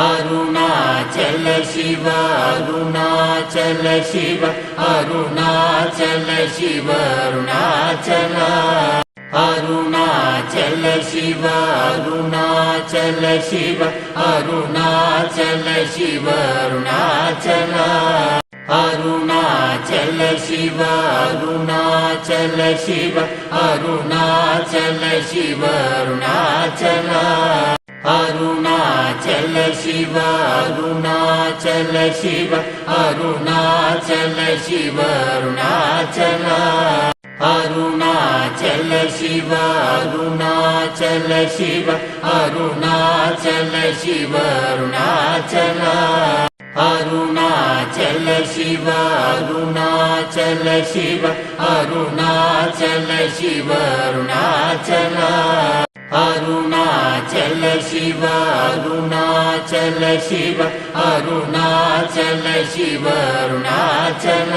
Arunachal Shiva Arunachal Shiva Arunachal Shiva Arunachal Arunachal Shiva Arunachal Shiva Arunachal Shiva Arunachal Arunachal Shiva Arunachal Shiva Arunachal Shiva Arunachal Arunachal Shiva Arunachal Shiva Arunachal Shiva Arunachal Arunachal Shiva Arunachal Shiva Arunachal Shiva Arunachal Arunachal Shiva Arunachal Shiva Arunachal Shiva Arunachal Arunachal Shiva Arunachal Shiva Arunachal Shiva Arunachal